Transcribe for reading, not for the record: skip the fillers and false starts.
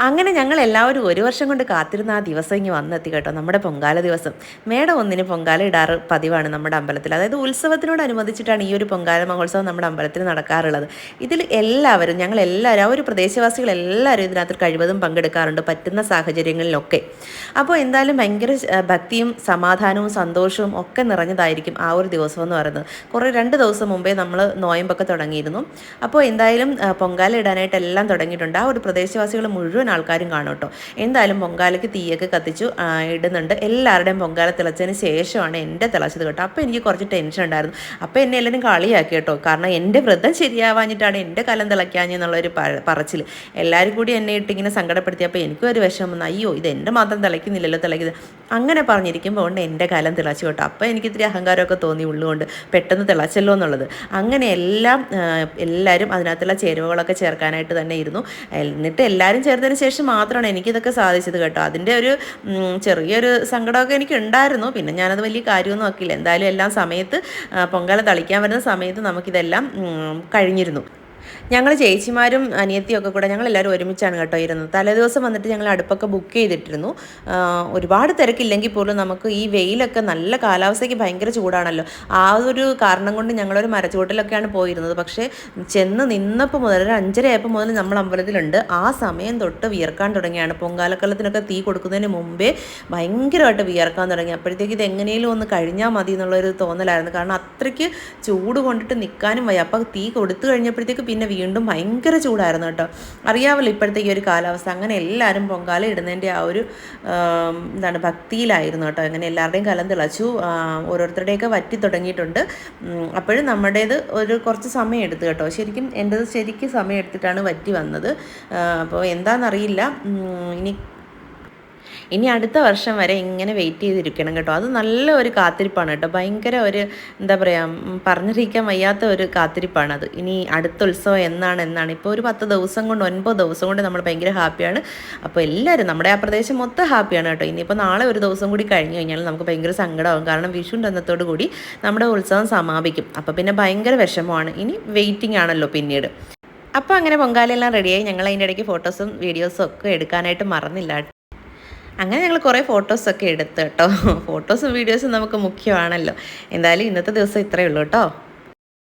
അങ്ങനെ ഞങ്ങൾ എല്ലാവരും ഒരു വർഷം കൊണ്ട് കാത്തിരുന്ന ആ ദിവസം ഇങ്ങ് വന്നെത്തി കേട്ടോ. നമ്മുടെ പൊങ്കാല ദിവസം മേടം 1 പൊങ്കാല ഇടാറ് പതിവാണ് നമ്മുടെ അമ്പലത്തിൽ. അതായത് ഉത്സവത്തിനോടനുബന്ധിച്ചിട്ടാണ് ഈ ഒരു പൊങ്കാല മഹോത്സവം നമ്മുടെ അമ്പലത്തിൽ നടക്കാറുള്ളത്. ഇതിൽ എല്ലാവരും ഞങ്ങളെല്ലാവരും ആ ഒരു പ്രദേശവാസികളെല്ലാവരും ഇതിനകത്ത് കഴിവതും പങ്കെടുക്കാറുണ്ട് പറ്റുന്ന സാഹചര്യങ്ങളിലൊക്കെ. അപ്പോൾ എന്തായാലും ഭയങ്കര ഭക്തിയും സമാധാനവും സന്തോഷവും ഒക്കെ നിറഞ്ഞതായിരിക്കും ആ ഒരു ദിവസം എന്ന് പറയുന്നത്. 2 ദിവസം മുമ്പേ നമ്മൾ നോയമ്പൊക്കെ തുടങ്ങിയിരുന്നു. അപ്പോൾ എന്തായാലും പൊങ്കാല ഇടാനായിട്ട് എല്ലാം തുടങ്ങിയിട്ടുണ്ട്. ആ ഒരു പ്രദേശവാസികൾ മുഴുവൻ ആൾക്കാരും കാണും കേട്ടോ. എന്തായാലും പൊങ്കാലയ്ക്ക് തീയൊക്കെ കത്തിച്ചു ഇടുന്നുണ്ട്. എല്ലാവരുടെയും പൊങ്കാല തിളച്ചതിന് ശേഷമാണ് എൻ്റെ തിളച്ചത് കേട്ടോ. അപ്പോൾ എനിക്ക് കുറച്ച് ടെൻഷൻ ഉണ്ടായിരുന്നു. അപ്പോൾ എന്നെ എല്ലാവരും കളിയാക്കി കേട്ടോ. കാരണം എൻ്റെ വ്രതം ശരിയാവാഞ്ഞിട്ടാണ് എൻ്റെ കലം തിളയ്ക്കാഞ്ഞെന്നുള്ളൊരു പറച്ചിൽ. എല്ലാവരും കൂടി എന്നെ ഇട്ടിങ്ങനെ സങ്കടപ്പെടുത്തിയപ്പോൾ എനിക്കും ഒരു വിഷമം വന്നു. അയ്യോ, ഇത് എൻ്റെ മാത്രം തിളയ്ക്കുന്നില്ലല്ലോ, തിളയ്ക്കുന്നത് അങ്ങനെ പറഞ്ഞിരിക്കുമ്പോൾ കൊണ്ട് എൻ്റെ കലം തിളച്ചു കേട്ടോ. അപ്പോൾ എനിക്ക് ഇത്തിരി അഹങ്കാരമൊക്കെ തോന്നി ഉള്ളുകൊണ്ട്, പെട്ടെന്ന് തിളച്ചല്ലോ എന്നുള്ളത്. അങ്ങനെ എല്ലാവരും അതിനകത്തുള്ള ചേരുവകളൊക്കെ ചേർക്കാനായിട്ട് തന്നെ ഇരുന്നു. എന്നിട്ട് എല്ലാവരും ചേർത്തതിന് ശേഷം മാത്രമാണ് എനിക്കിതൊക്കെ സാധിച്ചത് കേട്ടോ. അതിൻ്റെ ഒരു ചെറിയൊരു സങ്കടമൊക്കെ എനിക്ക് ഉണ്ടായിരുന്നു. പിന്നെ ഞാനത് വലിയ കാര്യമൊന്നും ആക്കിയില്ല. എന്തായാലും എല്ലാം സമയത്ത് പൊങ്കാല തളിക്കാൻ വരുന്ന സമയത്ത് നമുക്കിതെല്ലാം കഴിഞ്ഞിരുന്നു. ഞങ്ങൾ ചേച്ചിമാരും അനിയത്തിയും ഒക്കെ കൂടെ ഞങ്ങളെല്ലാവരും ഒരുമിച്ചാണ് കേട്ടോ ഇരുന്നത്. തലേദിവസം വന്നിട്ട് ഞങ്ങൾ അടുപ്പൊക്കെ ബുക്ക് ചെയ്തിട്ടിരുന്നു. ഒരുപാട് തിരക്കില്ലെങ്കിൽ പോലും നമുക്ക് ഈ വെയിലൊക്കെ നല്ല കാലാവസ്ഥയ്ക്ക് ഭയങ്കര ചൂടാണല്ലോ. ആ ഒരു കാരണം കൊണ്ട് ഞങ്ങളൊരു മരച്ചുവട്ടിലൊക്കെയാണ് പോയിരുന്നത്. പക്ഷേ ചെന്ന് നിന്നപ്പോൾ മുതൽ ഒരു 5:30 ആയപ്പോൾ മുതൽ നമ്മൾ അമ്പലത്തിലുണ്ട്. ആ സമയം തൊട്ട് വിയർക്കാൻ തുടങ്ങിയാണ്. പൊങ്കാലക്കള്ളത്തിനൊക്കെ തീ കൊടുക്കുന്നതിന് മുമ്പേ ഭയങ്കരമായിട്ട് വിയർക്കാൻ തുടങ്ങി. അപ്പോഴത്തേക്ക് ഇത് എങ്ങനെയും ഒന്ന് കഴിഞ്ഞാൽ മതി എന്നുള്ളൊരു തോന്നലായിരുന്നു. കാരണം അത്രയ്ക്ക് ചൂട് കൊണ്ടിട്ട് നിൽക്കാനും വയ്യ. അപ്പോൾ തീ കൊടുത്തു കഴിഞ്ഞപ്പോഴത്തേക്ക് പിന്നെ വീണ്ടും ഭയങ്കര ചൂടായിരുന്നു കേട്ടോ. അറിയാമല്ലോ ഇപ്പോഴത്തെ ഈ ഒരു കാലാവസ്ഥ. അങ്ങനെ എല്ലാവരും പൊങ്കാല ഇടുന്നതിൻ്റെ ആ ഒരു ഭക്തിയിലായിരുന്നു കേട്ടോ. അങ്ങനെ എല്ലാവരുടെയും കലം തിളച്ചു. ഓരോരുത്തരുടെയൊക്കെ വറ്റി തുടങ്ങിയിട്ടുണ്ട്. അപ്പോഴും നമ്മുടേത് കുറച്ച് സമയം എടുത്തു കേട്ടോ. എൻ്റേത് ശരിക്കും സമയം എടുത്തിട്ടാണ് വറ്റി വന്നത്. അപ്പോൾ എന്താണെന്നറിയില്ല. ഇനി അടുത്ത വർഷം വരെ ഇങ്ങനെ വെയിറ്റ് ചെയ്തിരിക്കണം കേട്ടോ. അത് നല്ല ഒരു കാത്തിരിപ്പാണ് കേട്ടോ. ഭയങ്കര ഒരു എന്താ പറയുക, പറഞ്ഞറിയിക്കാൻ വയ്യാത്ത ഒരു കാത്തിരിപ്പാണത്. ഇനി അടുത്ത ഉത്സവം എന്നാണ് ഇപ്പോൾ ഒരു 10 ദിവസം കൊണ്ട് 9 ദിവസം കൊണ്ട് നമ്മൾ ഭയങ്കര ഹാപ്പിയാണ്. അപ്പോൾ എല്ലാവരും നമ്മുടെ ആ പ്രദേശം മൊത്തം ഹാപ്പിയാണ് കേട്ടോ. ഇനിയിപ്പോൾ നാളെ ഒരു ദിവസം കൂടി കഴിഞ്ഞ് കഴിഞ്ഞാൽ നമുക്ക് ഭയങ്കര സങ്കടമാകും. കാരണം വിഷുവിൻ്റെ അന്നത്തോടു കൂടി നമ്മുടെ ഉത്സവം സമാപിക്കും. അപ്പോൾ പിന്നെ ഭയങ്കര വിഷമമാണ്. ഇനി വെയിറ്റിംഗ് ആണല്ലോ പിന്നീട്. അപ്പോൾ അങ്ങനെ പൊങ്കാലയെല്ലാം റെഡിയായി. ഞങ്ങൾ അതിൻ്റെ ഇടയ്ക്ക് ഫോട്ടോസും വീഡിയോസും ഒക്കെ എടുക്കാനായിട്ട് മറന്നില്ല. അങ്ങനെ ഞങ്ങൾ കുറേ ഫോട്ടോസൊക്കെ എടുത്തു കേട്ടോ. ഫോട്ടോസും വീഡിയോസും നമുക്ക് മുഖ്യമാണല്ലോ. എന്തായാലും ഇന്നത്തെ ദിവസം ഇത്രയേ ഉള്ളൂ കേട്ടോ.